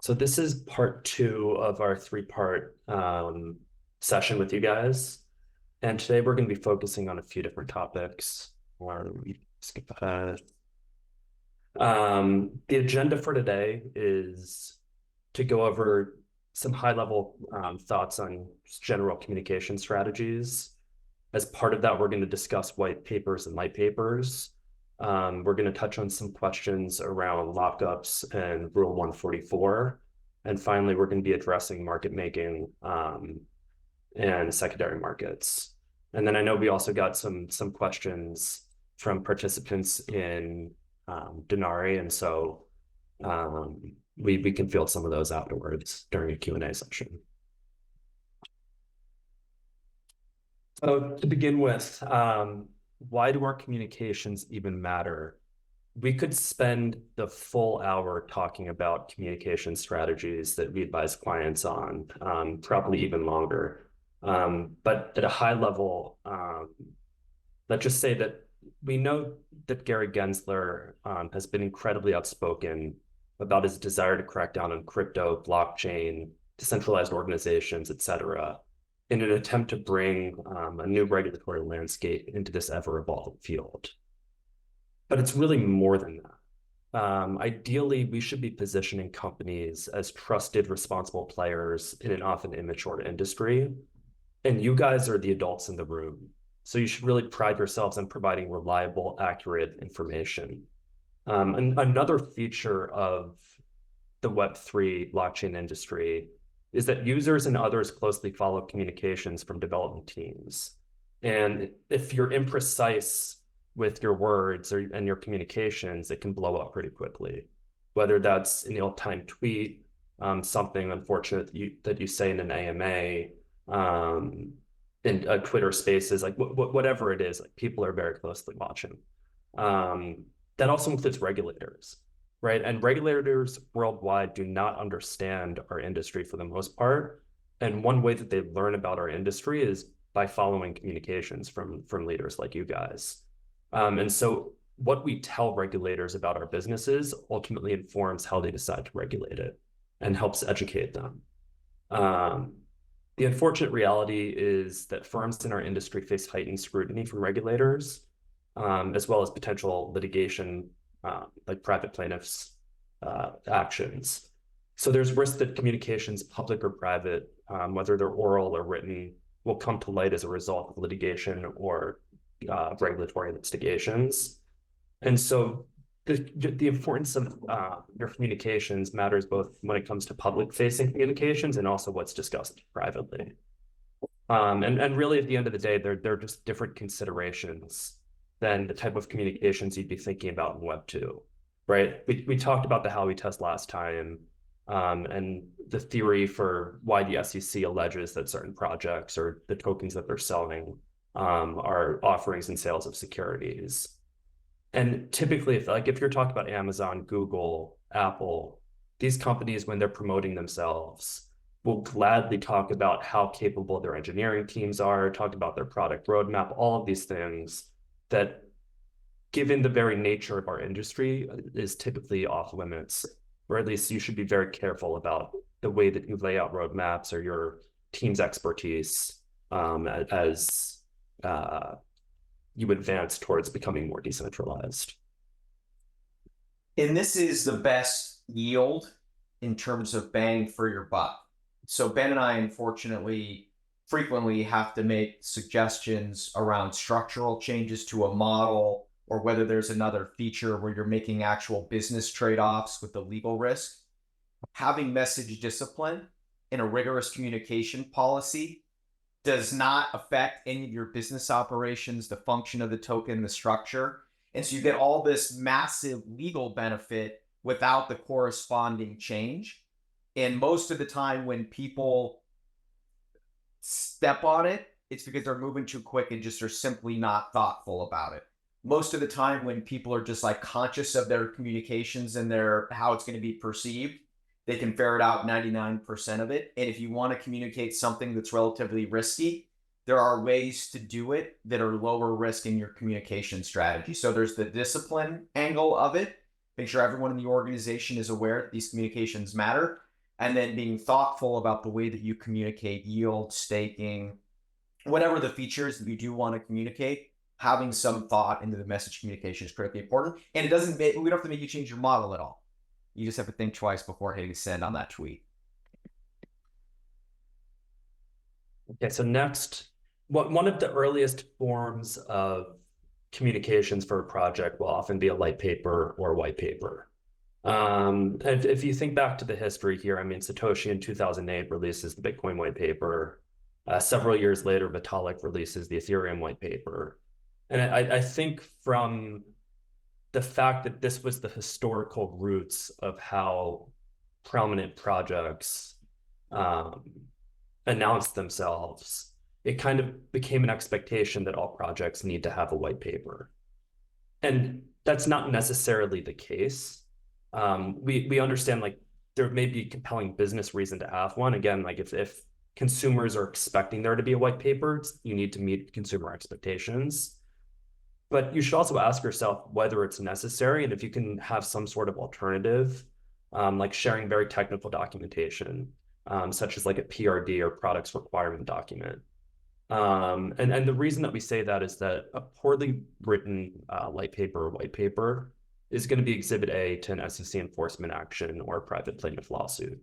So this is part two of our three-part session with you guys. And today we're going to be focusing on a few different topics. Or we skip ahead. The agenda for today is to go over some high-level thoughts on general communication strategies. As part of that, we're going to discuss white papers and light papers. We're going to touch on some questions around lockups and Rule 144. And finally, we're going to be addressing market making and secondary markets. And then I know we also got some questions from participants in Denari, and so we can field some of those afterwards during a Q&A session. So to begin with, why do our communications even matter? We could spend the full hour talking about communication strategies that we advise clients on, probably even longer. But at a high level, let's just say that we know that Gary Gensler has been incredibly outspoken about his desire to crack down on crypto, blockchain, decentralized organizations, et cetera, in an attempt to bring a new regulatory landscape into this ever-evolving field. But it's really more than that. Ideally, we should be positioning companies as trusted, responsible players in an often immature industry. And you guys are the adults in the room. So you should really pride yourselves on providing reliable, accurate information. And another feature of the Web3 blockchain industry is that users and others closely follow communications from development teams. And if you're imprecise with your words and your communications, it can blow up pretty quickly. Whether that's an ill-timed tweet, something unfortunate that you say in an AMA, in Twitter Spaces, like whatever it is, like people are very closely watching. That also includes regulators, right? And regulators worldwide do not understand our industry for the most part. And one way that they learn about our industry is by following communications from leaders like you guys. And so what we tell regulators about our businesses ultimately informs how they decide to regulate it and helps educate them. The unfortunate reality is that firms in our industry face heightened scrutiny from regulators, as well as potential litigation, like private plaintiffs' actions. So there's risk that communications, public or private, whether they're oral or written, will come to light as a result of litigation or regulatory investigations. And so the importance of your communications matters both when it comes to public-facing communications and also what's discussed privately. And really, at the end of the day, they're just different considerations than the type of communications you'd be thinking about in Web 2, right? We talked about the Howey test last time, and the theory for why the SEC alleges that certain projects or the tokens that they're selling are offerings and sales of securities. And typically, if you're talking about Amazon, Google, Apple, these companies, when they're promoting themselves, will gladly talk about how capable their engineering teams are, talk about their product roadmap, all of these things that, given the very nature of our industry, is typically off limits, or at least you should be very careful about the way that you lay out roadmaps or your team's expertise as you advance towards becoming more decentralized. And this is the best yield in terms of bang for your buck. So Ben and I, unfortunately, frequently have to make suggestions around structural changes to a model, or whether there's another feature where you're making actual business trade-offs with the legal risk. Having message discipline and a rigorous communication policy does not affect any of your business operations, the function of the token, the structure. And so you get all this massive legal benefit without the corresponding change. And most of the time when people step on it, it's because they're moving too quick and just are simply not thoughtful about it. Most of the time when people are just like conscious of their communications and how it's going to be perceived, they can ferret out 99% of it. And if you want to communicate something that's relatively risky, there are ways to do it that are lower risk in your communication strategy. So there's the discipline angle of it. Make sure everyone in the organization is aware that these communications matter. and then being thoughtful about the way that you communicate yield, staking, whatever the features that you do want to communicate. Having some thought into the message communication is critically important. And it doesn't we don't have to make you change your model at all. You just have to think twice before hitting send on that tweet. Okay, so next, one of the earliest forms of communications for a project will often be a light paper or a white paper. If you think back to the history here, I mean, Satoshi in 2008 releases the Bitcoin white paper. Several years later, Vitalik releases the Ethereum white paper. And I think from the fact that this was the historical roots of how prominent projects announced themselves, it kind of became an expectation that all projects need to have a white paper. And that's not necessarily the case. We understand like there may be a compelling business reason to have one. Again, like if consumers are expecting there to be a white paper, you need to meet consumer expectations. But you should also ask yourself whether it's necessary and if you can have some sort of alternative, like sharing very technical documentation, such as like a PRD or products requirement document. And the reason that we say that is that a poorly written light paper or white paper is going to be Exhibit A to an SEC enforcement action or a private plaintiff lawsuit.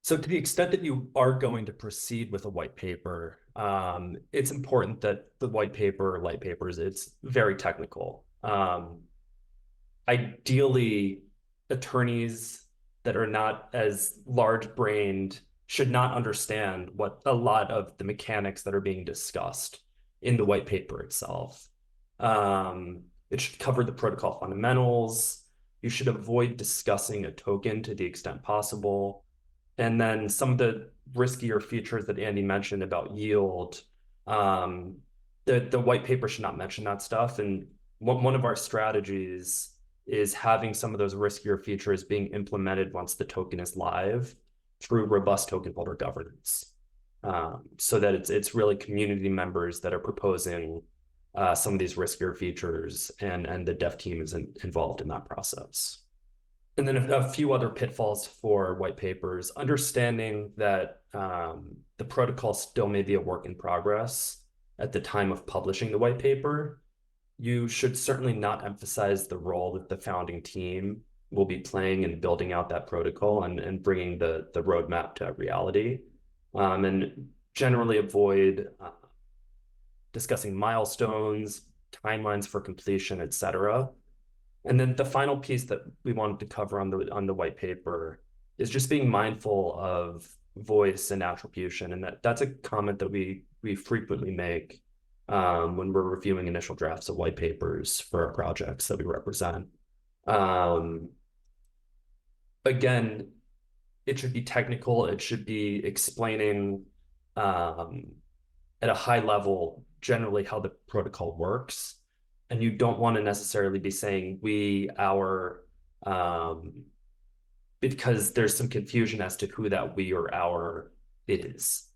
So to the extent that you are going to proceed with a white paper, it's important that the white paper or light papers, it's very technical. Ideally, attorneys that are not as large-brained should not understand what a lot of the mechanics that are being discussed in the white paper itself. It should cover the protocol fundamentals. You should avoid discussing a token to the extent possible. And then some of the riskier features that Andy mentioned about yield, the white paper should not mention that stuff. And one of our strategies is having some of those riskier features being implemented once the token is live through robust token holder governance, so that it's really community members that are proposing some of these riskier features, and the dev team is involved in that process. And then a few other pitfalls for white papers, understanding that the protocol still may be a work in progress at the time of publishing the white paper. You should certainly not emphasize the role that the founding team will be playing in building out that protocol and bringing the roadmap to reality. And generally avoid discussing milestones, timelines for completion, et cetera. And then the final piece that we wanted to cover on the white paper is just being mindful of voice and attribution. And that's a comment that we frequently make when we're reviewing initial drafts of white papers for our projects that we represent. Again, it should be technical. It should be explaining at a high level generally how the protocol works. And you don't want to necessarily be saying we, our, because there's some confusion as to who that we or our is.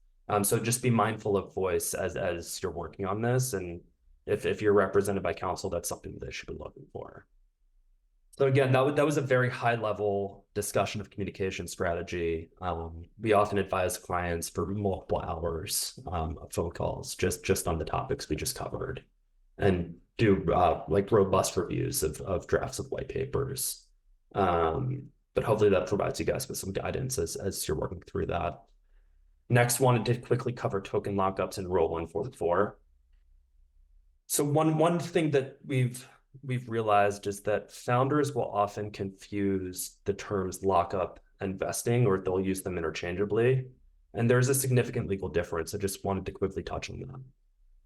So just be mindful of voice as you're working on this. And if you're represented by counsel, that's something that they should be looking for. So again, that was a very high level discussion of communication strategy. We often advise clients for multiple hours of phone calls just on the topics we just covered, and do like robust reviews of drafts of white papers. But hopefully that provides you guys with some guidance as you're working through that. Next, wanted to quickly cover token lockups in Rule 144. So one thing that we've realized is that founders will often confuse the terms lockup and vesting, or they'll use them interchangeably. And there's a significant legal difference. I just wanted to quickly touch on that.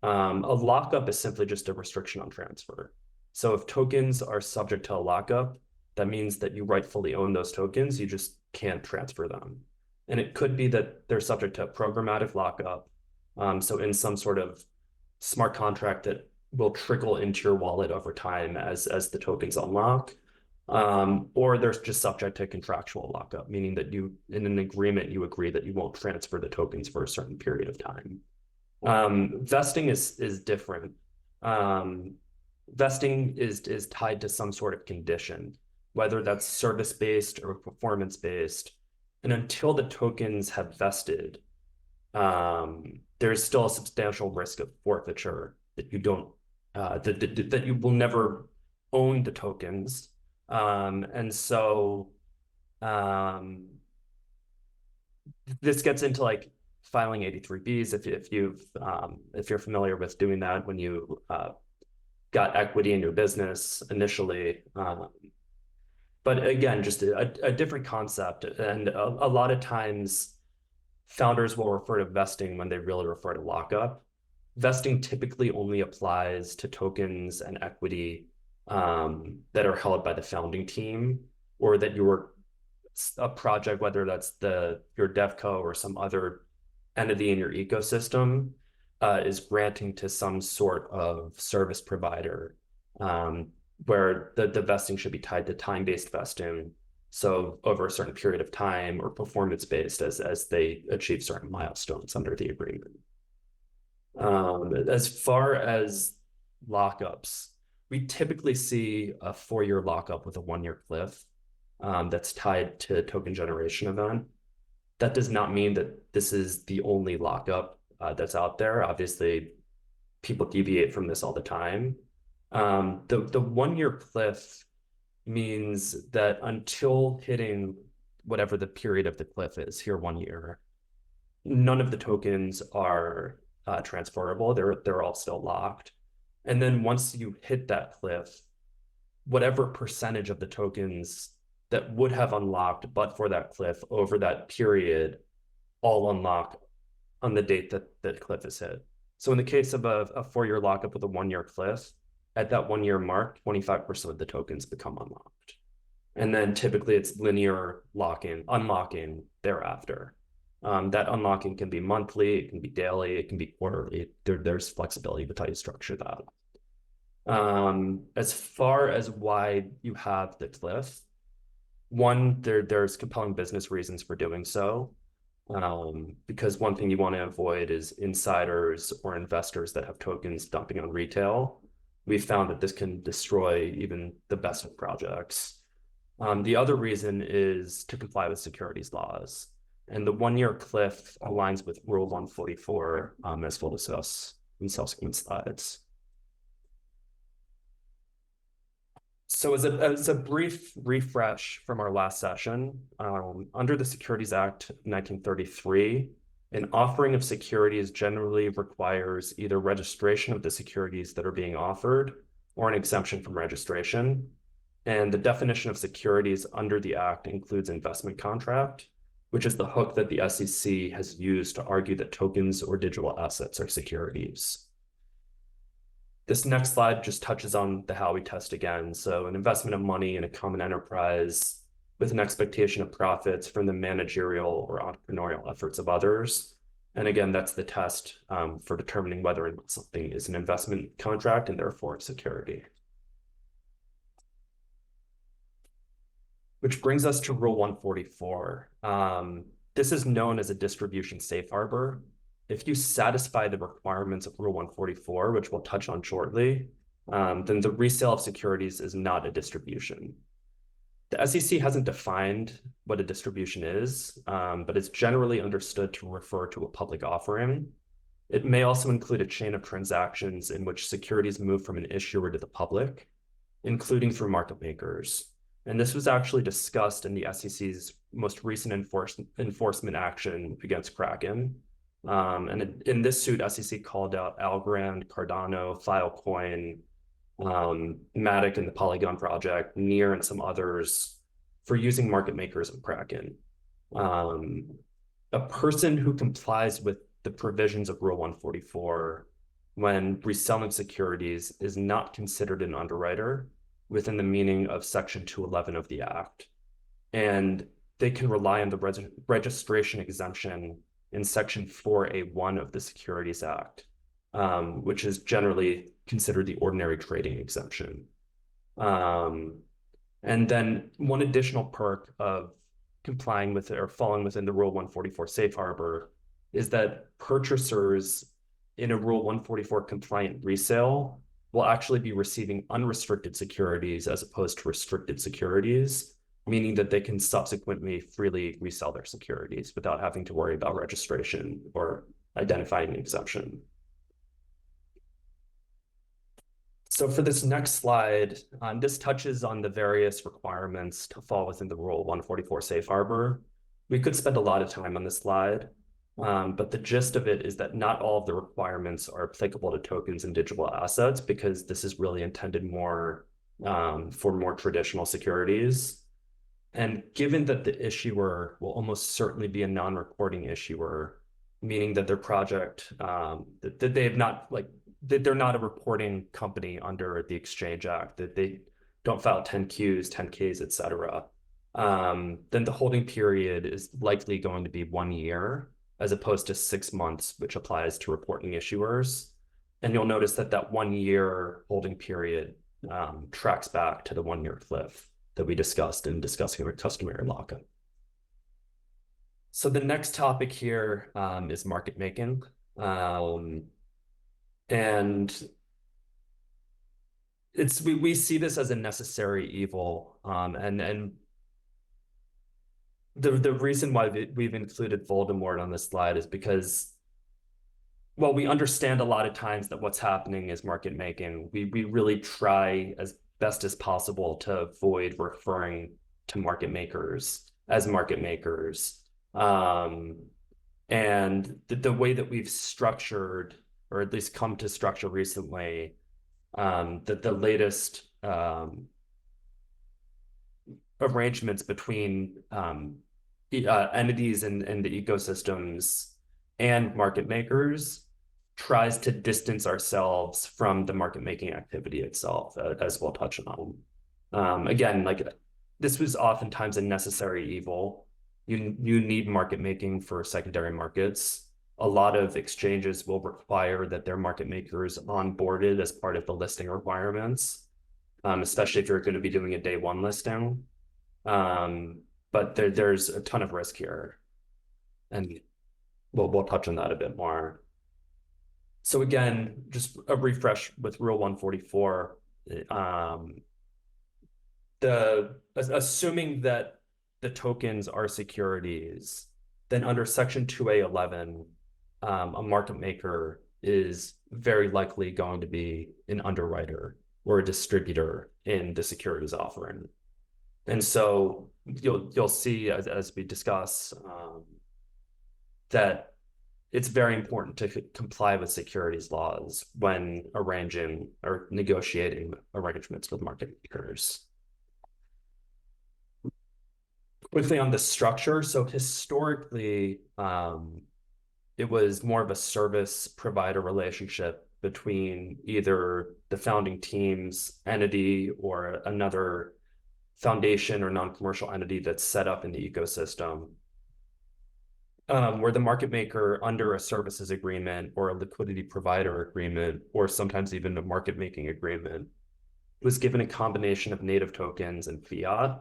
A lockup is simply just a restriction on transfer. So if tokens are subject to a lockup, that means that you rightfully own those tokens, you just can't transfer them. And it could be that they're subject to a programmatic lockup. So in some sort of smart contract that will trickle into your wallet over time as the tokens unlock. Or they're just subject to contractual lockup, meaning that you, in an agreement, you agree that you won't transfer the tokens for a certain period of time. Vesting is different. Vesting is tied to some sort of condition, whether that's service-based or performance-based. And until the tokens have vested, there's still a substantial risk of forfeiture that you don't that you will never own the tokens. And so this gets into like filing 83Bs if you're familiar with doing that when you got equity in your business initially. But again, just a different concept. And a lot of times founders will refer to vesting when they really refer to lockup. Vesting typically only applies to tokens and equity that are held by the founding team, or that your a project, whether that's your devco or some other entity in your ecosystem, is granting to some sort of service provider, where the vesting should be tied to time-based vesting. So over a certain period of time, or performance-based as they achieve certain milestones under the agreement. As far as lockups, we typically see a 4-year lockup with a 1-year cliff that's tied to a token generation event. That does not mean that this is the only lockup that's out there. Obviously, people deviate from this all the time. The 1-year cliff means that until hitting whatever the period of the cliff is, here 1 year, none of the tokens are transferable. They're all still locked. And then once you hit that cliff, whatever percentage of the tokens that would have unlocked but for that cliff over that period all unlock on the date that the cliff is hit. So in the case of a 4-year lockup with a 1-year cliff, at that 1-year mark, 25% of the tokens become unlocked. And then typically it's linear unlocking thereafter. That unlocking can be monthly, it can be daily, it can be quarterly. There's flexibility with how you structure that. As far as why you have the cliff, one, there's compelling business reasons for doing so. Because one thing you want to avoid is insiders or investors that have tokens dumping on retail. We found that this can destroy even the best of projects. The other reason is to comply with securities laws. And the 1-year cliff aligns with Rule 144, as we'll discuss in subsequent slides. So as a brief refresh from our last session, under the Securities Act 1933, an offering of securities generally requires either registration of the securities that are being offered or an exemption from registration. And the definition of securities under the Act includes investment contract, which is the hook that the SEC has used to argue that tokens or digital assets are securities. This next slide just touches on the Howey test again. So an investment of money in a common enterprise with an expectation of profits from the managerial or entrepreneurial efforts of others. And again, that's the test for determining whether something is an investment contract and therefore a security. Which brings us to Rule 144. This is known as a distribution safe harbor. If you satisfy the requirements of Rule 144, which we'll touch on shortly, then the resale of securities is not a distribution. The SEC hasn't defined what a distribution is, but it's generally understood to refer to a public offering. It may also include a chain of transactions in which securities move from an issuer to the public, including through market makers. And this was actually discussed in the SEC's most recent enforcement action against Kraken. And in this suit, SEC called out Algorand, Cardano, Filecoin, Matic and the Polygon project, Near and some others for using market makers of Kraken. A person who complies with the provisions of Rule 144 when reselling securities is not considered an underwriter within the meaning of Section 211 of the Act. And they can rely on the registration exemption in Section 4A1 of the Securities Act, which is generally considered the ordinary trading exemption. And then one additional perk of complying with or falling within the Rule 144 safe harbor is that purchasers in a Rule 144 compliant resale will actually be receiving unrestricted securities as opposed to restricted securities, meaning that they can subsequently freely resell their securities without having to worry about registration or identifying an exemption. So for this next slide, this touches on the various requirements to fall within the Rule 144 safe harbor. We could spend a lot of time on this slide, but the gist of it is that not all of the requirements are applicable to tokens and digital assets, because this is really intended more for more traditional securities. And given that the issuer will almost certainly be a non-reporting issuer, meaning that their project, that they have not, like, that they're not a reporting company under the Exchange Act, that they don't file 10Qs, 10Ks, et cetera, then the holding period is likely going to be 1 year as opposed to 6 months, which applies to reporting issuers. And you'll notice that that 1 year holding period tracks back to the 1 year cliff that we discussed in discussing our customary lockup. So the next topic here is market making. And we see this as a necessary evil. And the reason why we've included Voldemort on this slide is because, well, we understand a lot of times that what's happening is market making. We really try as best as possible to avoid referring to market makers as market makers. And the way that we've structured, or at least come to structure recently, that the latest arrangements between entities and the ecosystems and market makers tries to distance ourselves from the market making activity itself, as we'll touch on. Again, like, this was oftentimes a necessary evil. You need market making for secondary markets. A lot of exchanges will require that their market makers onboarded as part of the listing requirements, especially if you're going to be doing a day one listing. But there's a ton of risk here, and we'll touch on that a bit more. So again, just a refresh with Rule 144. Assuming that the tokens are securities, then under Section 2A11, a market maker is very likely going to be an underwriter or a distributor in the securities offering. And so you'll see as we discuss that it's very important to comply with securities laws when arranging or negotiating arrangements with market makers. Quickly on the structure. So historically, it was more of a service provider relationship between either the founding team's entity or another foundation or non-commercial entity that's set up in the ecosystem, where the market maker, under a services agreement or a liquidity provider agreement, or sometimes even a market making agreement, was given a combination of native tokens and fiat.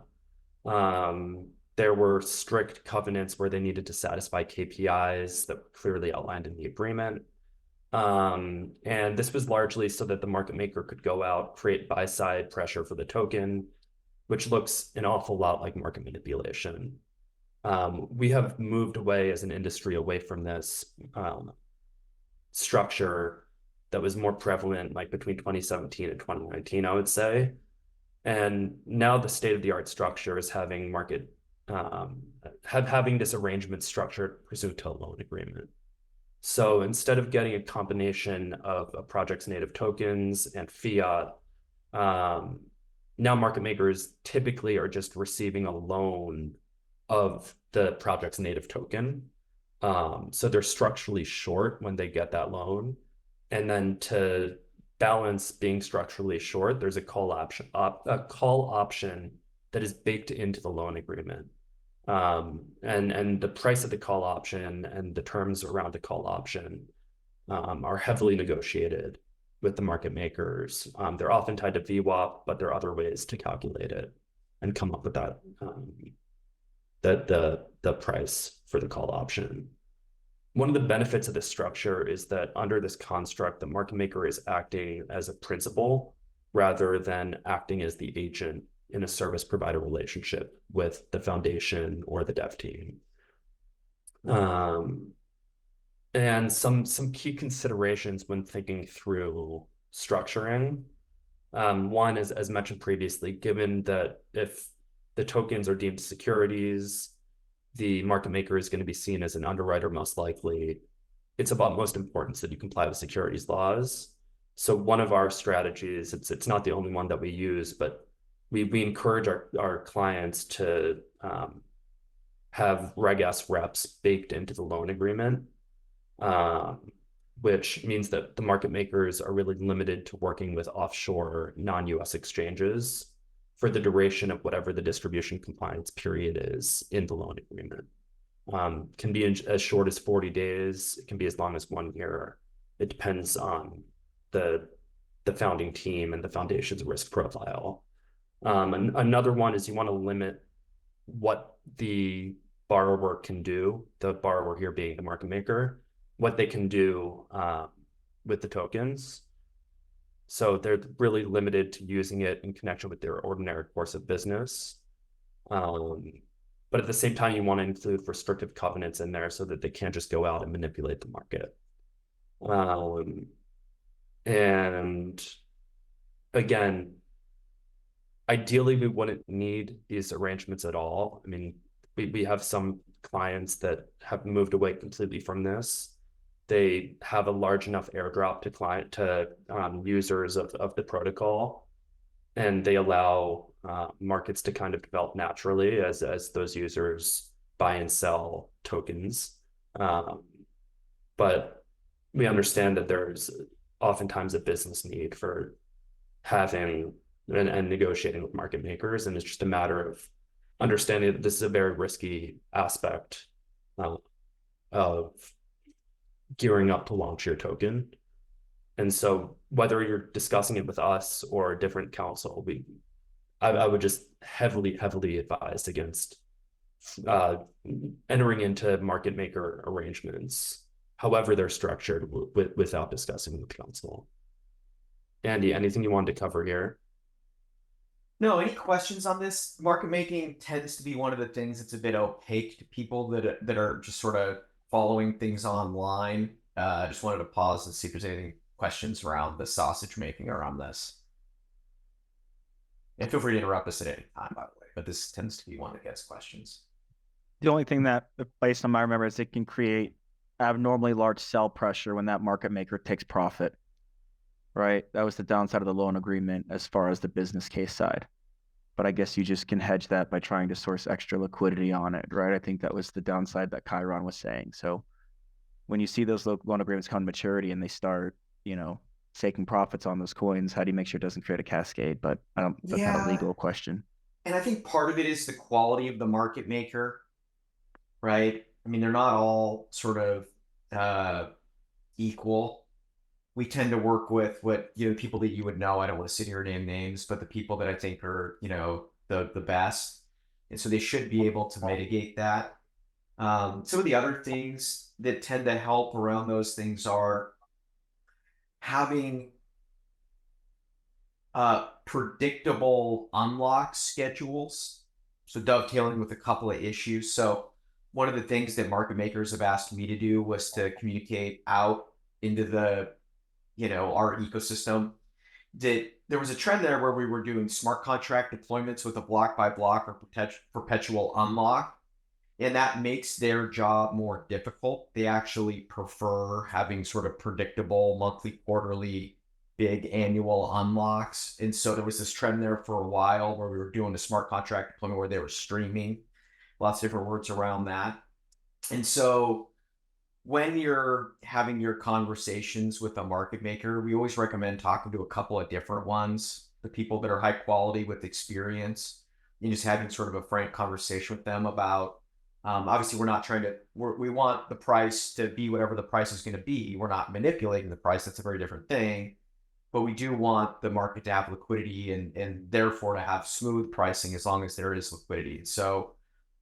There were strict covenants where they needed to satisfy KPIs that were clearly outlined in the agreement. And this was largely so that the market maker could go out, create buy-side pressure for the token, which looks an awful lot like market manipulation. We have moved away as an industry away from this structure that was more prevalent like between 2017 and 2019, I would say. And now the state-of-the-art structure is having having this arrangement structured pursuant to a loan agreement. So instead of getting a combination of a project's native tokens and fiat, now market makers typically are just receiving a loan of the project's native token. So they're structurally short when they get that loan. And then to balance being structurally short, there's a call option that is baked into the loan agreement. And the price of the call option and the terms around the call option are heavily negotiated with the market makers. They're often tied to VWAP, but there are other ways to calculate it and come up with that the price for the call option. One of the benefits of this structure is that under this construct, the market maker is acting as a principal rather than acting as the agent in a service provider relationship with the foundation or the dev team. And some key considerations when thinking through structuring. One is, as mentioned previously, given that if the tokens are deemed securities, the market maker is going to be seen as an underwriter most likely. It's of utmost importance that you comply with securities laws. So one of our strategies, it's not the only one that we use, but we encourage our clients to have Reg S reps baked into the loan agreement, which means that the market makers are really limited to working with offshore non-US exchanges for the duration of whatever the distribution compliance period is in the loan agreement. Can be as short as 40 days. It can be as long as 1 year. It depends on the founding team and the foundation's risk profile. And another one is you want to limit what the borrower can do, the borrower here being the market maker, what they can do with the tokens. So they're really limited to using it in connection with their ordinary course of business. But at the same time, you want to include restrictive covenants in there so that they can't just go out and manipulate the market. And again, ideally, we wouldn't need these arrangements at all. I mean, we have some clients that have moved away completely from this. They have a large enough airdrop to users of the protocol, and they allow markets to kind of develop naturally as those users buy and sell tokens. But we understand that there's oftentimes a business need for having and negotiating with market makers, and it's just a matter of understanding that this is a very risky aspect of gearing up to launch your token. And so whether you're discussing it with us or a different counsel, I would just heavily advise against entering into market maker arrangements, however they're structured, without discussing with counsel. Andy, anything you wanted to cover here? No, any questions on this? Market making tends to be one of the things that's a bit opaque to people that are just sort of following things online. I just wanted to pause and see if there's any questions around the sausage making around this. And feel free to interrupt us at any time, by the way, but this tends to be one that gets questions. The only thing that, based on my remember, is it can create abnormally large sell pressure when that market maker takes profit, right? That was the downside of the loan agreement as far as the business case side. But I guess you just can hedge that by trying to source extra liquidity on it, right? I think that was the downside that Chiron was saying. So when you see those loan agreements come to maturity and they start, taking profits on those coins, how do you make sure it doesn't create a cascade? But that's not a legal question. And I think part of it is the quality of the market maker, right? I mean, they're not all sort of equal. We tend to work with people that you would know. I don't want to sit here and name names, but the people that I think are, the best. And so they should be able to mitigate that. Some of the other things that tend to help around those things are having predictable unlock schedules. So dovetailing with a couple of issues. So one of the things that market makers have asked me to do was to communicate out into the, our ecosystem, that there was a trend there where we were doing smart contract deployments with a block by block or perpetual unlock. And that makes their job more difficult. They actually prefer having sort of predictable monthly, quarterly, big annual unlocks. And so there was this trend there for a while where we were doing a smart contract deployment where they were streaming, lots of different words around that. And so when you're having your conversations with a market maker, we always recommend talking to a couple of different ones, the people that are high quality with experience, and just having sort of a frank conversation with them about, obviously we're not trying to, we want the price to be whatever the price is going to be. We're not manipulating the price. That's a very different thing. But we do want the market to have liquidity and therefore to have smooth pricing as long as there is liquidity. So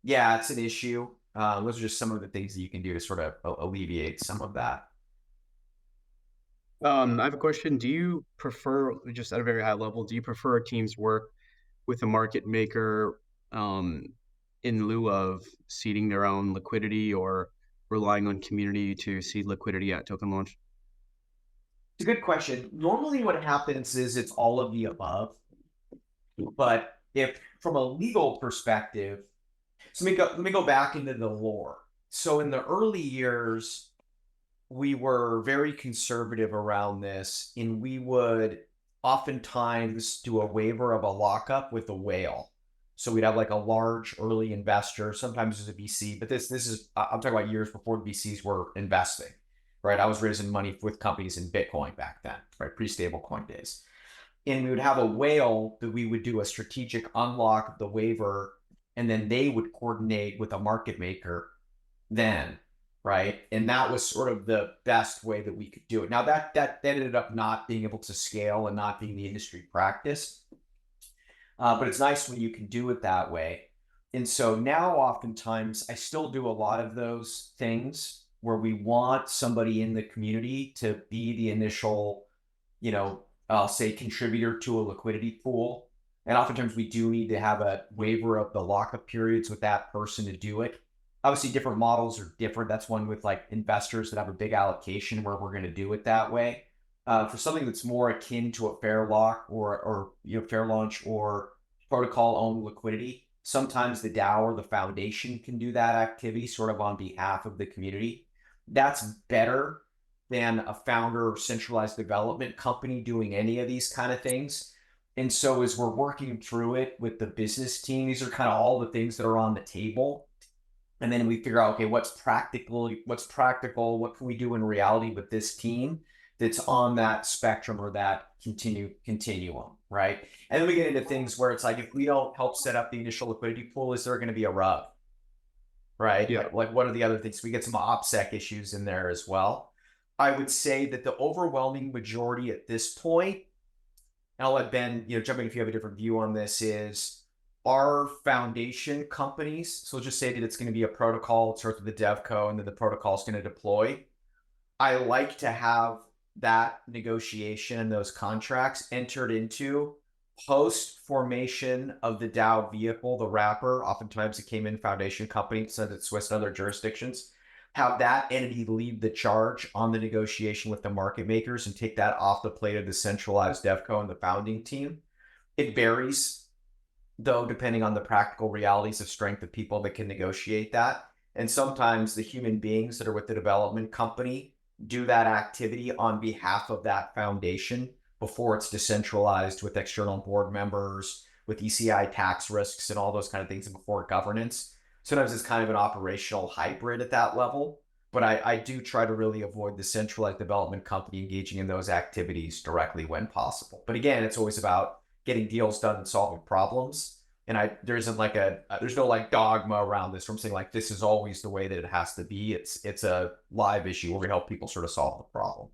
yeah, it's an issue. Those are just some of the things that you can do to sort of alleviate some of that. I have a question. Do you prefer, just at a very high level, do you prefer teams work with a market maker in lieu of seeding their own liquidity or relying on community to seed liquidity at token launch? It's a good question. Normally what happens is it's all of the above. But if from a legal perspective, so let me go back into the lore. So in the early years, we were very conservative around this, and we would oftentimes do a waiver of a lockup with a whale. So we'd have like a large early investor, sometimes there's a VC, but this is I'm talking about years before the VCs were investing, right? I was raising money with companies in Bitcoin back then, right? Pre-stable coin days. And we would have a whale that we would do a strategic unlock of the waiver, and then they would coordinate with a market maker then, right? And that was sort of the best way that we could do it. Now that ended up not being able to scale and not being the industry practice, but it's nice when you can do it that way. And so now oftentimes I still do a lot of those things where we want somebody in the community to be the initial, I'll say contributor to a liquidity pool. And oftentimes we do need to have a waiver of the lockup periods with that person to do it. Obviously different models are different. That's one with like investors that have a big allocation where we're going to do it that way. For something that's more akin to a fair lock or fair launch or protocol owned liquidity, sometimes the DAO or the foundation can do that activity sort of on behalf of the community. That's better than a founder or centralized development company doing any of these kind of things. And so as we're working through it with the business team, these are kind of all the things that are on the table. And then we figure out, okay, what's practical, what can we do in reality with this team that's on that spectrum or that continuum, right? And then we get into things where it's like, if we don't help set up the initial liquidity pool, is there going to be a rub, right? Yeah. Like what are the other things? We get some OPSEC issues in there as well. I would say that the overwhelming majority at this point, and I'll let Ben, jump in if you have a different view on this, is our foundation companies. So we'll just say that it's going to be a protocol, it starts with the devco, and then the protocol is going to deploy. I like to have that negotiation and those contracts entered into post formation of the DAO vehicle, the wrapper. Oftentimes it came in foundation company, so that Swiss and other jurisdictions. Have that entity lead the charge on the negotiation with the market makers and take that off the plate of the centralized devco and the founding team. It varies, though, depending on the practical realities of strength of people that can negotiate that. And sometimes the human beings that are with the development company do that activity on behalf of that foundation before it's decentralized with external board members, with ECI tax risks and all those kind of things, and before governance. Sometimes it's kind of an operational hybrid at that level, but I do try to really avoid the centralized development company engaging in those activities directly when possible. But again, it's always about getting deals done and solving problems. And there's no like dogma around this from saying like, this is always the way that it has to be. It's a live issue. We're gonna help people sort of solve the problem.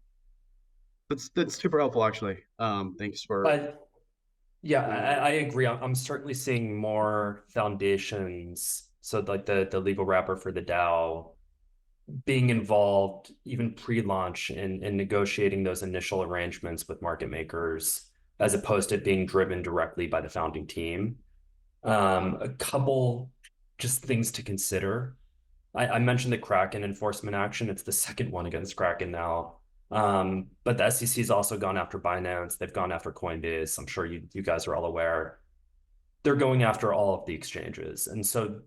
That's super helpful, actually. Thanks for. But yeah, I agree. I'm certainly seeing more foundations. So like the legal wrapper for the DAO being involved even pre-launch in negotiating those initial arrangements with market makers, as opposed to being driven directly by the founding team. A couple just things to consider. I mentioned the Kraken enforcement action. It's the second one against Kraken now. But the SEC has also gone after Binance. They've gone after Coinbase. I'm sure you guys are all aware. They're going after all of the exchanges. And so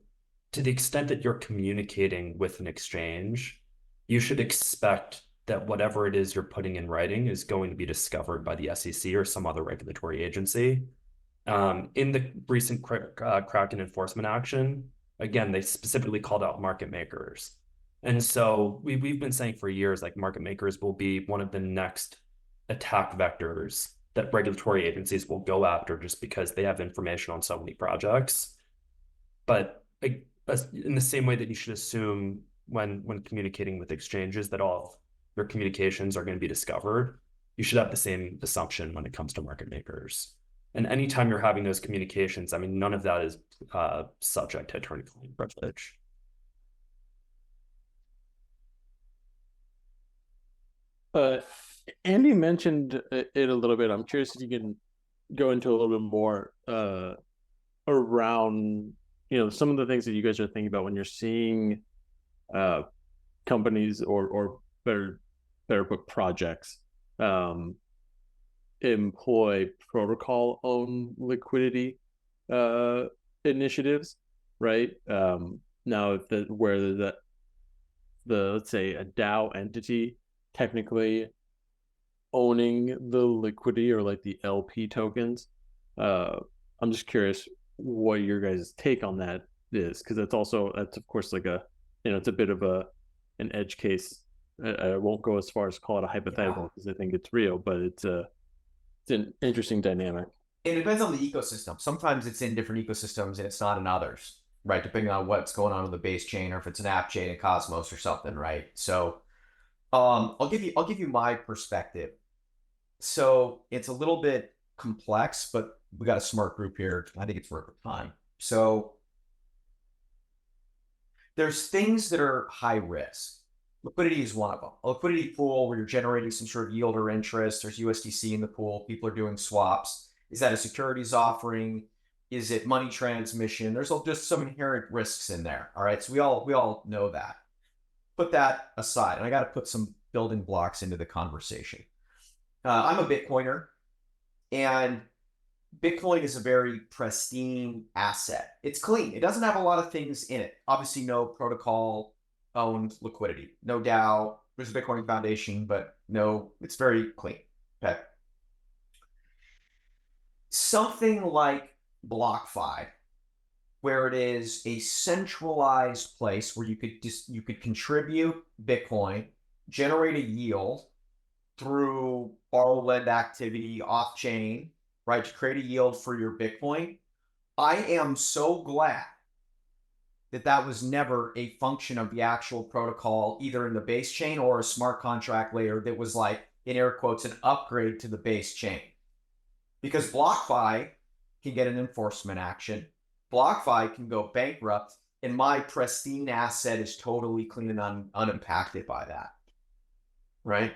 to the extent that you're communicating with an exchange, you should expect that whatever it is you're putting in writing is going to be discovered by the SEC or some other regulatory agency. In the recent Kraken enforcement action, again, they specifically called out market makers. And so we've been saying for years, like market makers will be one of the next attack vectors that regulatory agencies will go after just because they have information on so many projects. But in the same way that you should assume when communicating with exchanges that all of your communications are going to be discovered, you should have the same assumption when it comes to market makers. And anytime you're having those communications, I mean, none of that is subject to attorney-client privilege. Andy mentioned it a little bit. I'm curious if you can go into a little bit more. around, some of the things that you guys are thinking about when you're seeing companies or better put projects employ protocol owned liquidity initiatives, right? Now where the let's say a DAO entity technically owning the liquidity or like the LP tokens. I'm just curious what your guys' take on that is, because that's of course like it's a bit of an edge case. I won't go as far as call it a hypothetical because I think it's real, but it's an interesting dynamic. It depends on the ecosystem. Sometimes it's in different ecosystems and it's not in others, right? Depending on what's going on in the base chain, or if it's an app chain in Cosmos or something, right? So I'll give you my perspective. So it's a little bit complex, but we got a smart group here. I think it's worth the time. So there's things that are high risk. Liquidity is one of them. A liquidity pool where you're generating some sort of yield or interest. There's USDC in the pool. People are doing swaps. Is that a securities offering? Is it money transmission? There's just some inherent risks in there. All right. So we all know that. Put that aside. And I got to put some building blocks into the conversation. I'm a Bitcoiner, and Bitcoin is a very pristine asset. It's clean. It doesn't have a lot of things in it. Obviously, no protocol owned liquidity, no DAO. There's a Bitcoin Foundation, but no, it's very clean. Okay. Something like BlockFi, where it is a centralized place where you could contribute Bitcoin, generate a yield through borrow lend activity off chain, right, to create a yield for your Bitcoin. I am so glad that was never a function of the actual protocol, either in the base chain or a smart contract layer that was like, in air quotes, an upgrade to the base chain. Because BlockFi can get an enforcement action. BlockFi can go bankrupt, and my pristine asset is totally clean and unimpacted by that, right?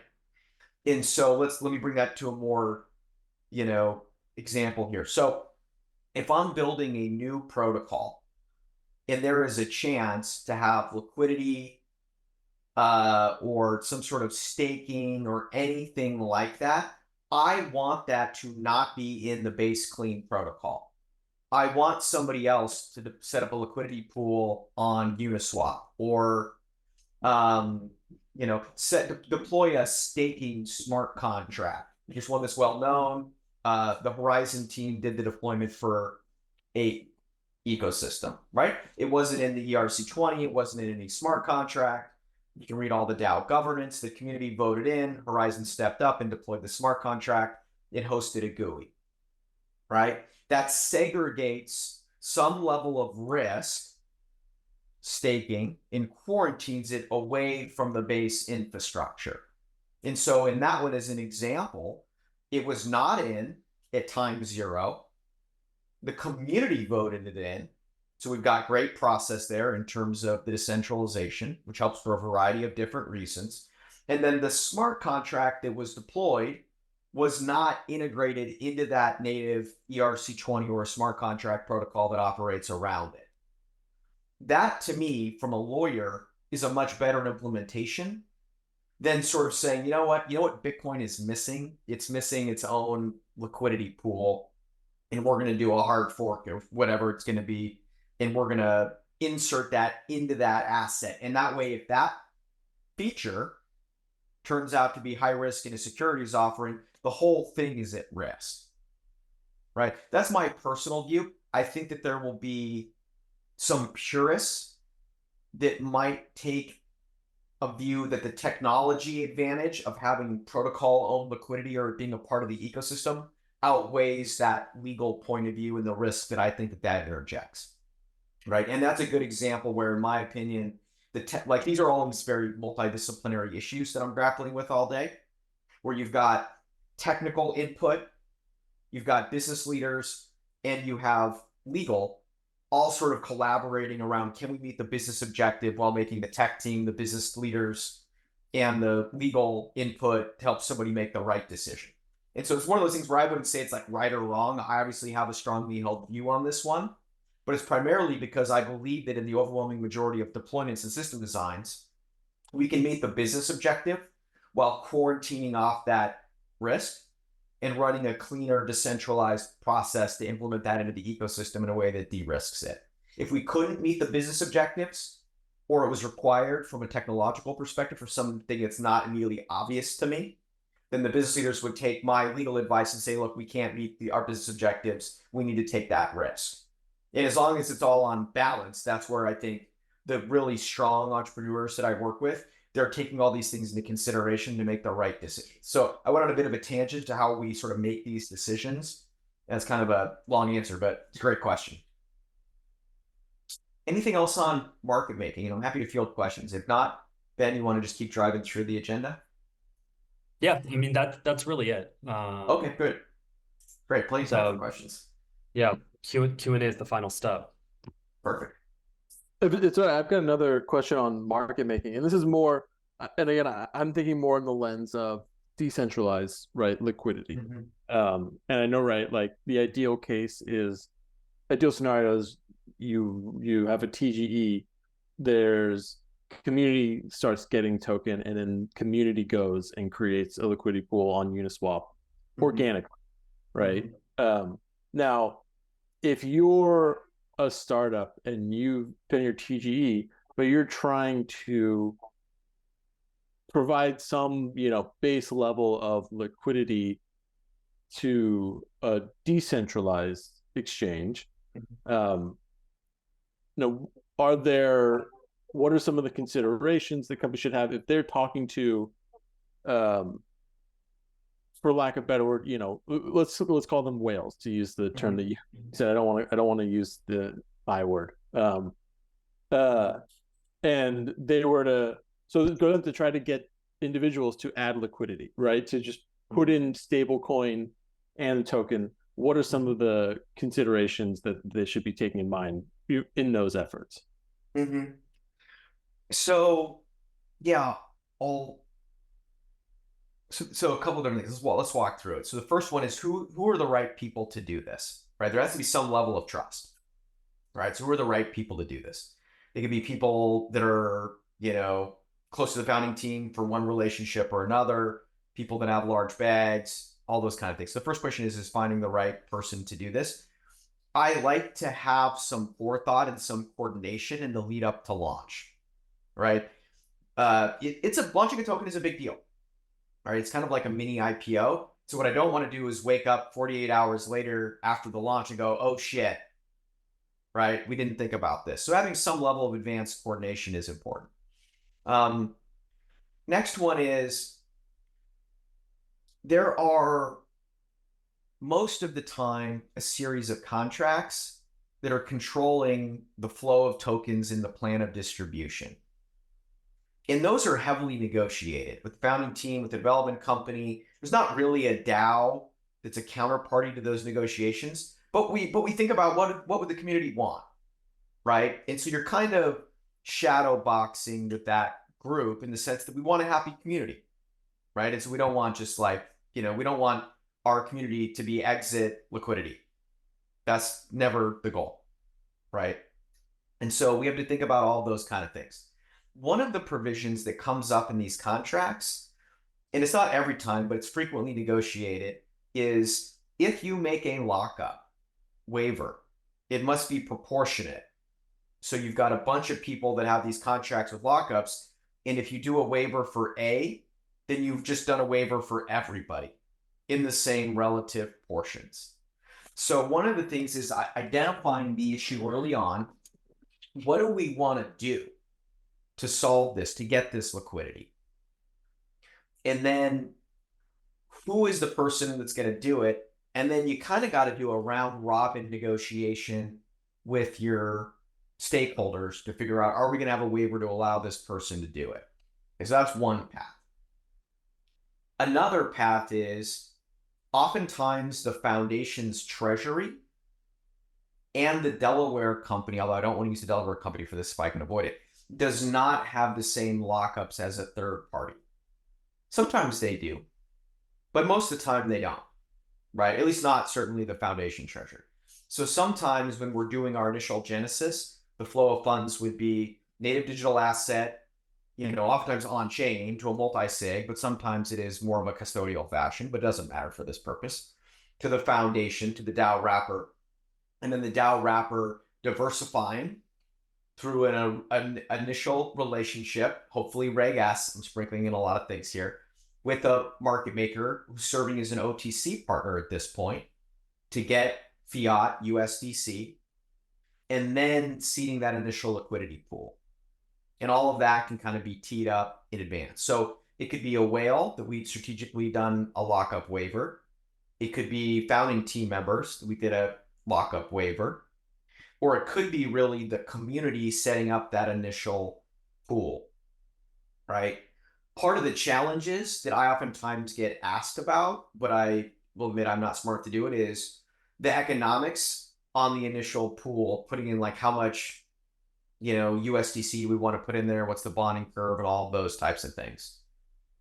And so let me bring that to a more, example here. So if I'm building a new protocol and there is a chance to have liquidity or some sort of staking or anything like that, I want that to not be in the base clean protocol. I want somebody else to set up a liquidity pool on Uniswap, or deploy a staking smart contract. Here's one that's well known. The Horizon team did the deployment for a ecosystem, right? It wasn't in the ERC20. It wasn't in any smart contract. You can read all the DAO governance. The community voted in. Horizon stepped up and deployed the smart contract. It hosted a GUI, right? That segregates some level of risk staking and quarantines it away from the base infrastructure. And so in that one, as an example, it was not in at time 0. The community voted it in. So we've got great process there in terms of the decentralization, which helps for a variety of different reasons. And then the smart contract that was deployed was not integrated into that native ERC20 or a smart contract protocol that operates around it. That, to me, from a lawyer, is a much better implementation than sort of saying, you know what Bitcoin is missing? It's missing its own liquidity pool, and we're going to do a hard fork of whatever it's going to be, and we're going to insert that into that asset. And that way, if that feature turns out to be high risk in a securities offering, the whole thing is at risk, right? That's my personal view. I think that there will be some purists that might take a view that the technology advantage of having protocol-owned liquidity or being a part of the ecosystem outweighs that legal point of view and the risk that I think that interjects, right? And that's a good example where, in my opinion, these are all these very multidisciplinary issues that I'm grappling with all day, where you've got technical input, you've got business leaders, and you have legal, all sort of collaborating around, can we meet the business objective while making the tech team, the business leaders, and the legal input to help somebody make the right decision. And so it's one of those things where I wouldn't say it's like right or wrong. I obviously have a strongly held view on this one, but it's primarily because I believe that in the overwhelming majority of deployments and system designs, we can meet the business objective while quarantining off that risk and running a cleaner, decentralized process to implement that into the ecosystem in a way that de-risks it. If we couldn't meet the business objectives, or it was required from a technological perspective for something that's not immediately obvious to me, then the business leaders would take my legal advice and say, look, we can't meet our business objectives. We need to take that risk. And as long as it's all on balance, that's where I think the really strong entrepreneurs that I work with, they're taking all these things into consideration to make the right decision. So I went on a bit of a tangent to how we sort of make these decisions. That's kind of a long answer, but it's a great question. Anything else on market making? I'm happy to field questions. If not, Ben, you want to just keep driving through the agenda? Yeah, I mean that's really it. Okay, good. Great. Plenty of time for questions. Yeah, Q&A is the final step. Perfect. It's all right. I've got another question on market making, and this is more, and again, I'm thinking more in the lens of decentralized, right, liquidity. And I know, right, like the ideal scenario is you have a TGE, there's community starts getting token, and then community goes and creates a liquidity pool on Uniswap organically, right? Now, if you're a startup and you've been your TGE, but you're trying to provide some, base level of liquidity to a decentralized exchange, what are some of the considerations the company should have if they're talking to, for lack of a better word, let's call them whales, to use the term that you said. I don't want to use the I word. And they were to try to get individuals to add liquidity, right? To just put in stable coin and token. What are some of the considerations that they should be taking in mind in those efforts? So, yeah, So a couple of different things. Let's walk through it. So the first one is who are the right people to do this, right? There has to be some level of trust, right? So who are the right people to do this? They could be people that are, close to the founding team for one relationship or another, people that have large bags, all those kind of things. So the first question is finding the right person to do this. I like to have some forethought and some coordination in the lead up to launch, right? It's launching a token is a big deal. Right, it's kind of like a mini IPO. So what I don't want to do is wake up 48 hours later after the launch and go, oh shit, right? We didn't think about this. So having some level of advanced coordination is important. Next one is there are most of the time a series of contracts that are controlling the flow of tokens in the plan of distribution. And those are heavily negotiated with the founding team, with the development company. There's not really a DAO that's a counterparty to those negotiations, but we think about what would the community want, right? And so you're kind of shadow boxing with that group in the sense that we want a happy community, right? And so we don't want just we don't want our community to be exit liquidity. That's never the goal, right? And so we have to think about all those kind of things. One of the provisions that comes up in these contracts, and it's not every time, but it's frequently negotiated, is if you make a lockup waiver, it must be proportionate. So you've got a bunch of people that have these contracts with lockups, and if you do a waiver for A, then you've just done a waiver for everybody in the same relative portions. So one of the things is identifying the issue early on. What do we want to do to solve this, to get this liquidity? And then who is the person that's going to do it? And then you kind of got to do a round robin negotiation with your stakeholders to figure out, are we going to have a waiver to allow this person to do it? So that's one path. Another path is oftentimes the foundation's treasury and the Delaware company, although I don't want to use the Delaware company for this if I can avoid it, does not have the same lockups as a third party. Sometimes they do, but most of the time they don't, right? At least not certainly the foundation treasury. So sometimes when we're doing our initial genesis, the flow of funds would be native digital asset, oftentimes on chain to a multi-sig, but sometimes it is more of a custodial fashion, but it doesn't matter for this purpose, to the foundation, to the DAO wrapper, and then the DAO wrapper diversifying through an initial relationship, hopefully Reg S, I'm sprinkling in a lot of things here, with a market maker who's serving as an OTC partner at this point to get fiat USDC, and then seeding that initial liquidity pool. And all of that can kind of be teed up in advance. So it could be a whale that we'd strategically done a lockup waiver. It could be founding team members that we did a lockup waiver. Or it could be really the community setting up that initial pool, right? Part of the challenges that I oftentimes get asked about, but I will admit I'm not smart to do it, is the economics on the initial pool, putting in like how much USDC do we want to put in there, what's the bonding curve, and all those types of things.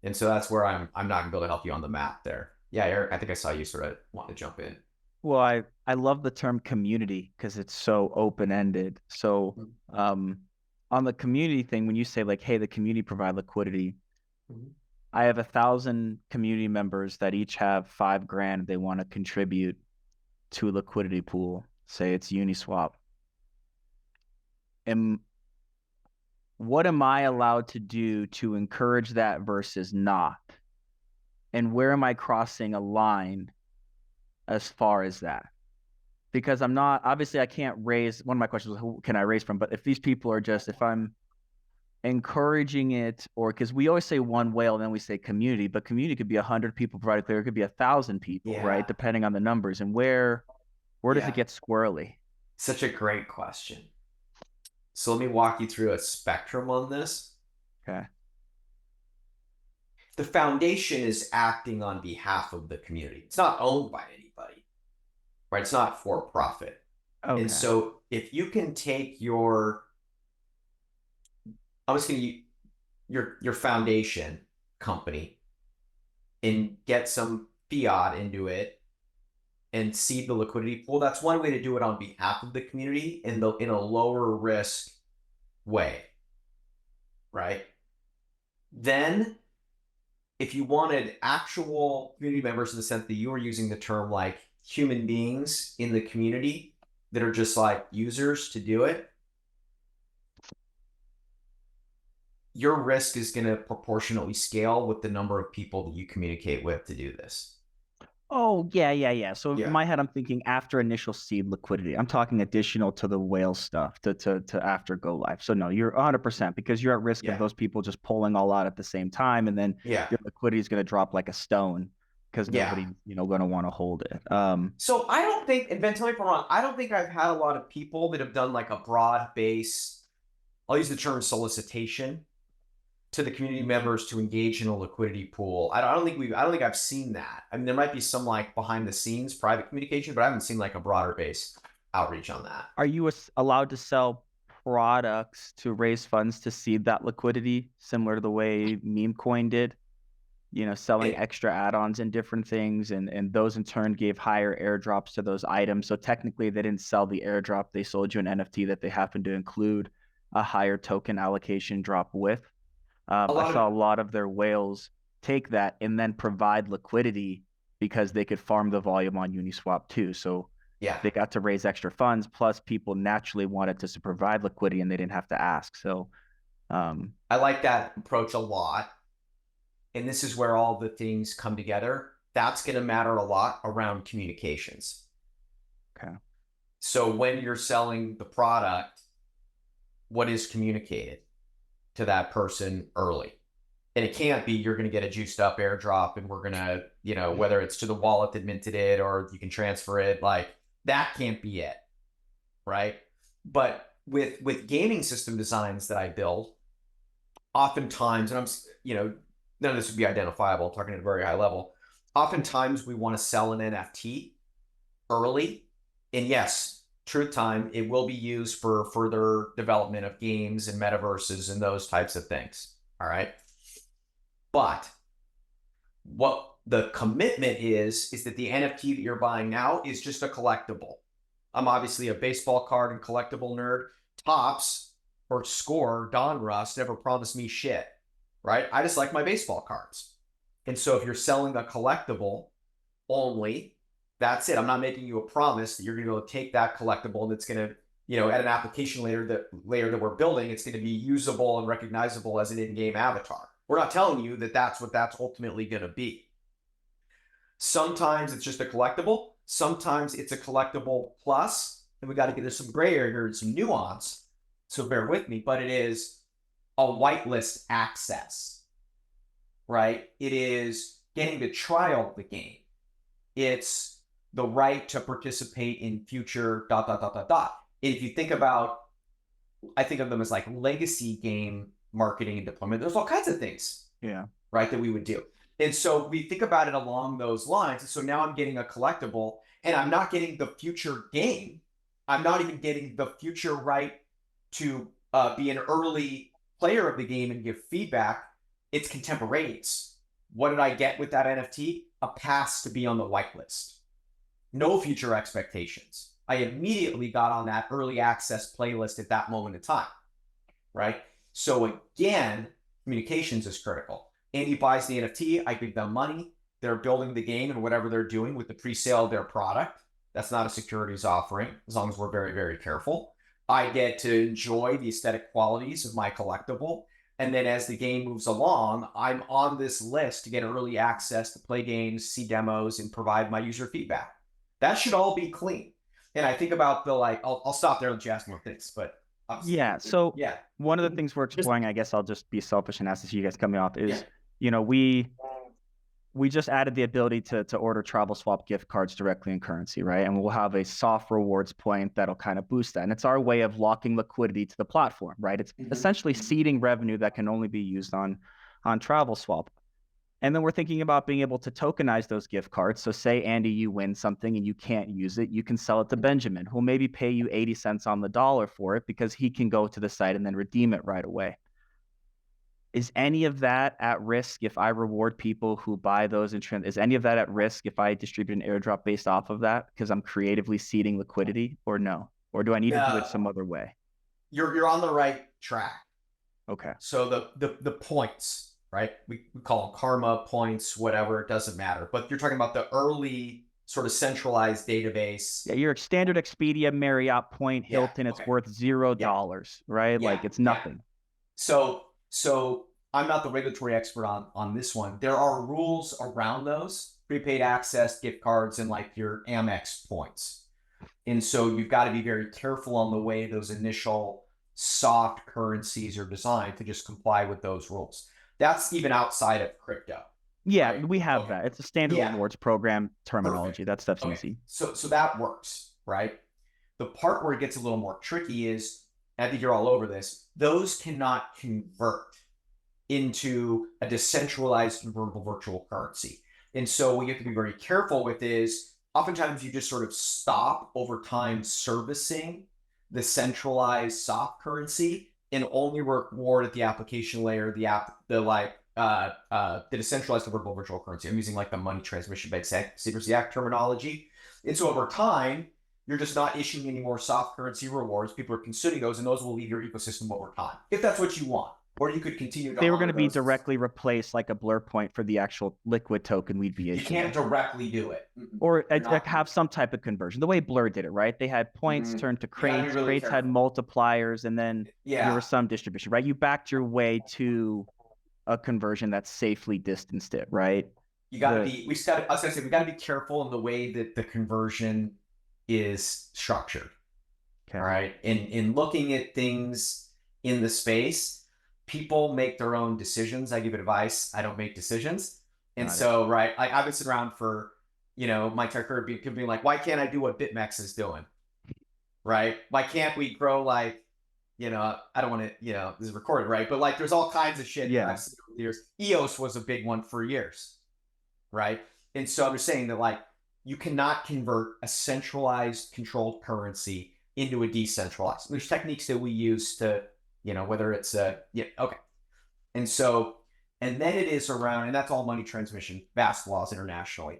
And so that's where I'm not gonna be able to help you on the map there. Yeah, Eric, I think I saw you sort of want to jump in. Well, I love the term community because it's so open-ended. So on the community thing, when you say like, hey, the community provide liquidity, I have 1,000 community members that each have $5,000 they want to contribute to a liquidity pool. Say it's Uniswap. And what am I allowed to do to encourage that versus not? And where am I crossing a line as far as that? Because I'm not, obviously I can't raise, one of my questions was who can I raise from, but if these people are just, if I'm encouraging it, or because we always say one whale and then we say community, but community could be 100 people provided clear, it could be 1,000 people, right? Depending on the numbers. And where does it get squirrely? Such a great question. So let me walk you through a spectrum on this. Okay. The foundation is acting on behalf of the community. It's not owned by anybody, right? It's not for profit. Okay. And so if you can take your foundation company and get some fiat into it and seed the liquidity pool, that's one way to do it on behalf of the community in a lower risk way, right? Then if you wanted actual community members in the sense that you were using the term like human beings in the community that are just like users to do it, your risk is going to proportionately scale with the number of people that you communicate with to do this. Oh, yeah. So in my head, I'm thinking after initial seed liquidity. I'm talking additional to the whale stuff to after go live. So no, you're 100% because you're at risk of those people just pulling all out at the same time. And then your liquidity is going to drop like a stone because nobody's, going to want to hold it. So I don't think, and Ben, tell me if I'm wrong, I don't think I've had a lot of people that have done like a broad base, I'll use the term solicitation to the community members to engage in a liquidity pool. I don't think I've seen that. I mean, there might be some like behind the scenes private communication, but I haven't seen like a broader base outreach on that. Are you allowed to sell products to raise funds to seed that liquidity, similar to the way Meme Coin did? Selling extra add-ons and different things, and those in turn gave higher airdrops to those items. So technically, they didn't sell the airdrop; they sold you an NFT that they happened to include a higher token allocation drop with. I saw a lot of their whales take that and then provide liquidity because they could farm the volume on Uniswap too. So they got to raise extra funds. Plus, people naturally wanted to provide liquidity and they didn't have to ask. So I like that approach a lot. And this is where all the things come together. That's going to matter a lot around communications. Okay. So when you're selling the product, what is communicated to that person early? And it can't be you're going to get a juiced up airdrop and we're going to, whether it's to the wallet that minted it or you can transfer it, like that can't be it, right? But with gaming system designs that I build, oftentimes, and I'm, none of this would be identifiable, talking at a very high level, oftentimes we want to sell an NFT early. And yes, truth time, it will be used for further development of games and metaverses and those types of things. All right. But what The commitment is that the NFT that you're buying now is just a collectible. I'm obviously a baseball card and collectible nerd. Topps or Score, Donruss never promised me shit, right? I just like my baseball cards. And so if you're selling a collectible only, that's it. I'm not making you a promise that you're going to go take that collectible and it's going to, you know, at an application layer that we're building, it's going to be usable and recognizable as an in-game avatar. We're not telling you that that's what that's ultimately going to be. Sometimes it's just a collectible. Sometimes it's a collectible plus, and we got to get there's some gray area here and some nuance. So bear with me, but it is a whitelist access, right? It is getting to trial the game. It's the right to participate in future ... If you think about, I think of them as like legacy game marketing and deployment. There's all kinds of things, Yeah. right, that we would do. And so we think about it along those lines. And so now I'm getting a collectible and I'm not getting the future game. I'm not even getting the future right to be an early player of the game and give feedback. It's contemporaneous. What did I get with that NFT? A pass to be on the whitelist. No future expectations. I immediately got on that early access playlist at that moment in time, right? So again, communications is critical. Andy buys the NFT, I give them money. They're building the game and whatever they're doing with the pre-sale of their product. That's not a securities offering, as long as we're very, very careful. I get to enjoy the aesthetic qualities of my collectible. And then as the game moves along, I'm on this list to get early access to play games, see demos, and provide my user feedback. That should all be clean. And I think about the like, I'll stop there and let you ask more things, but yeah. So yeah, one of the things we're exploring, I guess I'll just be selfish and ask this, you guys coming off is, Yeah. you know, we just added the ability to order travel swap gift cards directly in currency, right? And we'll have a soft rewards point that'll kind of boost that. And it's our way of locking liquidity to the platform, right? It's essentially seeding revenue that can only be used on travel swap. And then we're thinking about being able to tokenize those gift cards. So say, Andy, you win something and you can't use it, you can sell it to Benjamin, who'll maybe pay you 80 cents on the dollar for it because he can go to the site and then redeem it right away. Is any of that at risk if I reward people who buy those? Is any of that at risk if I distribute an airdrop based off of that because I'm creatively seeding liquidity, or no? Or do I need to do it some other way? You're on the right track. Okay. So the points, right? We call them karma points, whatever, it doesn't matter. But you're talking about the early sort of centralized database. Yeah, your standard Expedia, Marriott, Point, Hilton, it's worth $0, right? Yeah, Like it's nothing. So I'm not the regulatory expert on this one. There are rules around those prepaid access, gift cards, and like your Amex points. And so you've got to be very careful on the way those initial soft currencies are designed to just comply with those rules. That's even outside of crypto. Yeah, right? we have that. It's a standard rewards program terminology. That stuff's easy. So that works, right? The part where it gets a little more tricky is, I think you're all over this, those cannot convert into a decentralized convertible virtual currency. And so what you have to be very careful with is oftentimes you just sort of stop over time servicing the centralized soft currency and only reward at the application layer, the decentralized convertible virtual currency. I'm using like the money transmission by secrecy act terminology. And so over time, you're just not issuing any more soft currency rewards. People are consuming those, and those will leave your ecosystem over time, if that's what you want. Or you could continue to. They were going to be directly replaced like a blur point for the actual liquid token we'd be issuing. You can't directly do it. Or have some type of conversion. The way Blur did it, right? They had points turned to crates. Really crates had multipliers, and then there was some distribution, right? You backed your way to a conversion that safely distanced it, right? You got to be. We got to be careful in the way that the conversion is structured. Okay. All right. In looking at things in the space, people make their own decisions. I give advice. I don't make decisions. And so, right, I've been sitting around for, my career being like, why can't I do what BitMEX is doing? Right? Why can't we grow like, I don't want to, this is recorded, right? But like, there's all kinds of shit. Yeah. I've seen over the years. EOS was a big one for years. Right? And so I'm just saying that like, you cannot convert a centralized controlled currency into a decentralized. There's techniques that we use to, whether it's okay. And so And then it is around, and that's all money transmission, vast laws internationally.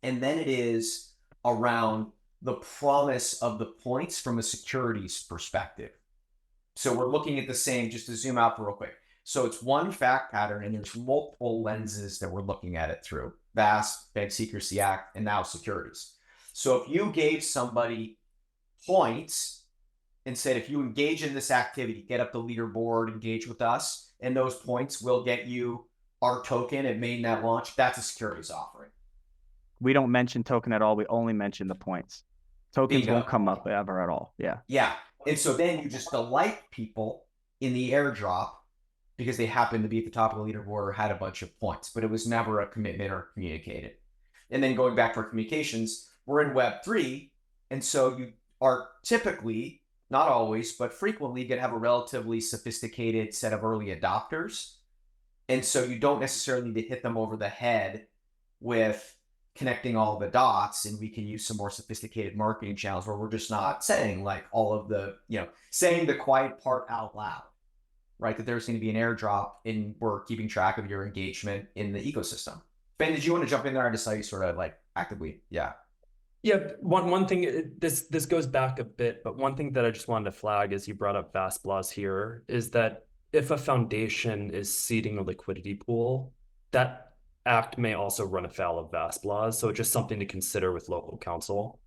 And then it is around the promise of the points from a securities perspective. So we're looking at the same, just to zoom out for real quick. So it's one fact pattern, and there's multiple lenses that we're looking at it through: VASP, Bank Secrecy Act, and now securities. So if you gave somebody points and said, if you engage in this activity, get up the leaderboard, engage with us, and those points will get you our token at mainnet launch, that's a securities offering. We don't mention token at all. We only mention the points. Tokens Bingo. won't come up ever at all. Yeah. Yeah. And so then you just delight people in the airdrop because they happened to be at the top of the leaderboard or had a bunch of points, but it was never a commitment or communicated. And then going back to our communications, we're in Web3. And so you are typically, not always, but frequently going to have a relatively sophisticated set of early adopters. And so you don't necessarily need to hit them over the head with connecting all the dots, and we can use some more sophisticated marketing channels where we're just not saying like all of the, saying the quiet part out loud, right? That there's going to be an airdrop and we're keeping track of your engagement in the ecosystem. Ben, did you want to jump in there? I just saw you sort of like actively. Yeah. Yeah, one thing, this goes back a bit, but one thing that I just wanted to flag as you brought up VASP laws here is that if a foundation is seeding a liquidity pool, that act may also run afoul of VASP laws. So it's just something to consider with local counsel,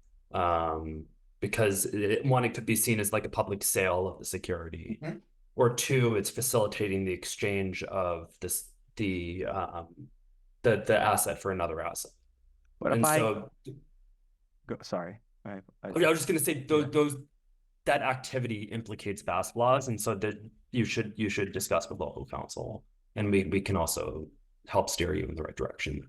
because one, it could be seen as like a public sale of the security, or two, it's facilitating the exchange of the asset for another asset. But And if so, sorry. I was just going to say that activity implicates VASP laws, and so that you should discuss with local counsel, and we can also help steer you in the right direction.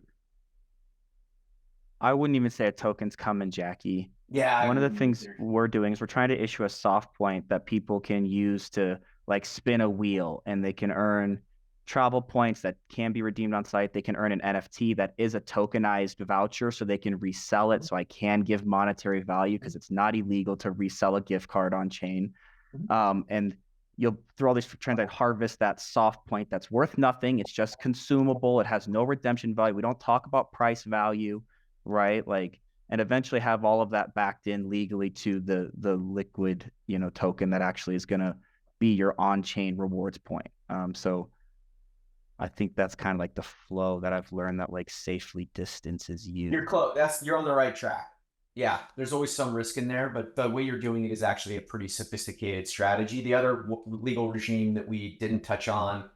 I wouldn't even say a token's coming, Jackie. Yeah. One of the things we're doing is we're trying to issue a soft point that people can use to like spin a wheel, and they can earn travel points that can be redeemed on site. They can earn an NFT that is a tokenized voucher, so they can resell it. So I can give monetary value because it's not illegal to resell a gift card on chain. And you'll, through all these trends, I harvest that soft point that's worth nothing. It's just consumable. It has no redemption value. We don't talk about price value, right? Like, and eventually have all of that backed in legally to the liquid, token that actually is going to be your on-chain rewards point. So I think that's kind of like the flow that I've learned that like safely distances you. You're close. You're on the right track. Yeah, there's always some risk in there, but the way you're doing it is actually a pretty sophisticated strategy. The other legal regime that we didn't touch on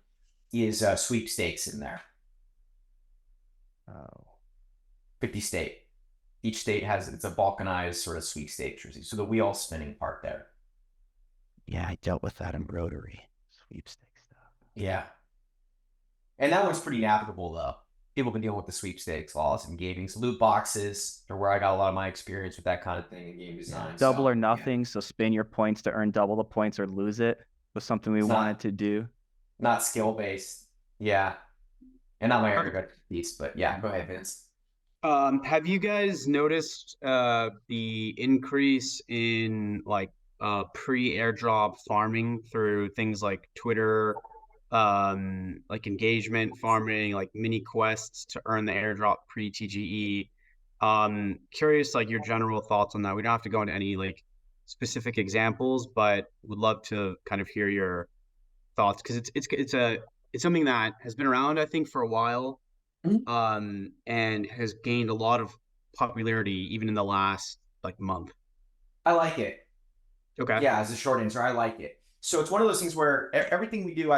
is sweepstakes in there. 50 state. Each state it's a balkanized sort of sweepstakes jersey. So the wheel spinning part there. Yeah, I dealt with that in Rotary. Sweepstakes stuff. Yeah. And that one's pretty navigable though. People can deal with the sweepstakes laws and gaming. So loot boxes are where I got a lot of my experience with that kind of thing in game design. Double or nothing. Yeah. So spin your points to earn double the points or lose it was something we wanted to do. Not skill based. Yeah. And not my area piece, but yeah, go ahead, Vince. Have you guys noticed the increase in like pre-airdrop farming through things like Twitter, like engagement farming, like mini quests to earn the airdrop pre-TGE? Curious, like your general thoughts on that. We don't have to go into any like specific examples, but would love to kind of hear your thoughts, because it's something that has been around, I think, for a while. And has gained a lot of popularity even in the last like month. I like it. Okay. Yeah, as a short answer, I like it. So it's one of those things where everything we do,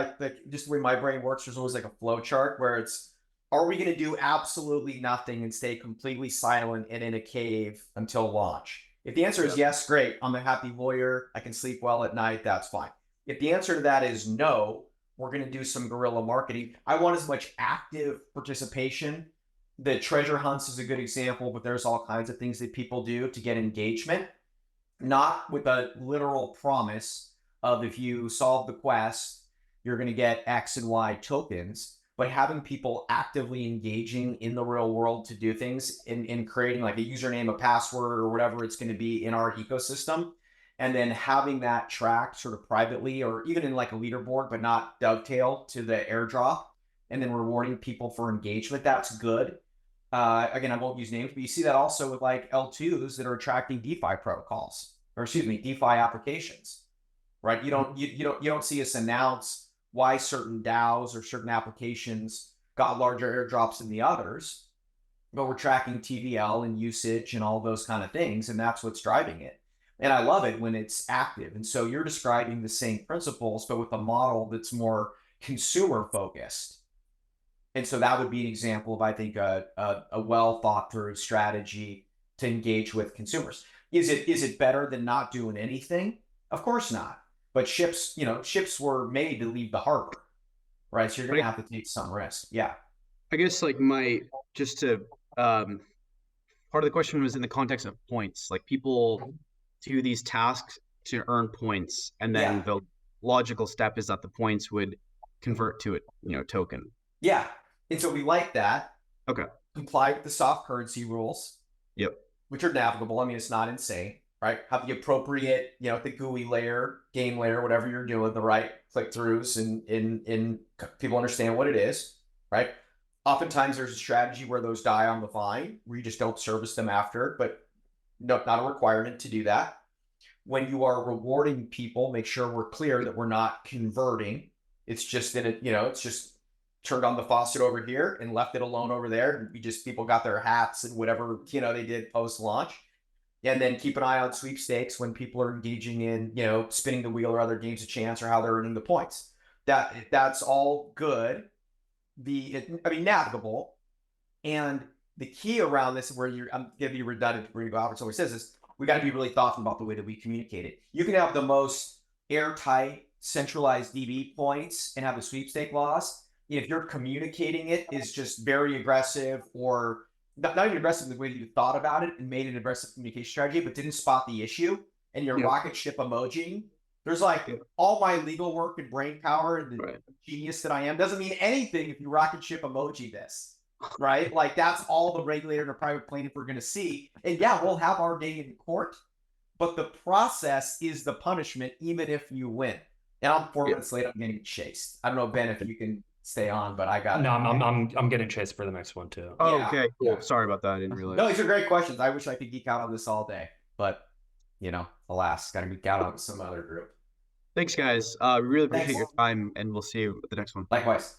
just the way my brain works, there's always like a flow chart where it's, are we going to do absolutely nothing and stay completely silent and in a cave until launch? If the answer is yes, great. I'm a happy lawyer. I can sleep well at night. That's fine. If the answer to that is no, we're going to do some guerrilla marketing. I want as much active participation. The treasure hunts is a good example, but there's all kinds of things that people do to get engagement, not with a literal promise of if you solve the quest, you're going to get X and Y tokens, but having people actively engaging in the real world to do things in creating like a username, a password, or whatever it's going to be in our ecosystem. And then having that tracked sort of privately or even in like a leaderboard, but not dovetail to the airdrop, and then rewarding people for engagement. That's good. Again, I won't use names, but you see that also with like L2s that are attracting DeFi protocols, or excuse me, DeFi applications, right? You don't see us announce why certain DAOs or certain applications got larger airdrops than the others, but we're tracking TVL and usage and all those kind of things, and that's what's driving it. And I love it when it's active. And so you're describing the same principles, but with a model that's more consumer focused. And so that would be an example of, I think, a well thought through strategy to engage with consumers. Is it better than not doing anything? Of course not. But ships were made to leave the harbor, right? So you're going to have to take some risk. Yeah. I guess like part of the question was in the context of points. Like people do these tasks to earn points, and then the logical step is that the points would convert to a token. Yeah. And so we like that. Okay. Comply with the soft currency rules. Yep. Which are navigable. I mean, it's not insane, right? Have the appropriate, the GUI layer, game layer, whatever you're doing, the right click-throughs, and people understand what it is, right? Oftentimes there's a strategy where those die on the vine, where you just don't service them after, but no, not a requirement to do that. When you are rewarding people, make sure we're clear that we're not converting. It's just that it's just turned on the faucet over here and left it alone over there. People got their hats and whatever, they did post launch. And then keep an eye on sweepstakes when people are engaging in, spinning the wheel or other games of chance or how they're earning the points. That's all good. Navigable. And the key around this, where I'm going to be redundant, where Albertson always says this, we got to be really thoughtful about the way that we communicate it. You can have the most airtight, centralized DB points and have the sweepstake loss. If you're communicating it is just very aggressive, or not even aggressive in the way that you thought about it and made an aggressive communication strategy, but didn't spot the issue, and you're rocket ship emoji, there's all my legal work and brain power and the genius that I am doesn't mean anything if you rocket ship emoji this, right? Like that's all the regulator and the private plaintiff are going to see. And yeah, we'll have our day in court, but the process is the punishment, even if you win. And I'm 4 minutes late. I'm getting chased. I don't know, Ben, if you can stay on, but I got no. I'm getting chased for the next one too. Oh, yeah. Okay, cool. Yeah. Sorry about that. I didn't realize. No, these are great questions. I wish I could geek out on this all day, but alas, got to geek out on some other group. Thanks, guys. Really appreciate your time, and we'll see you at the next one. Likewise.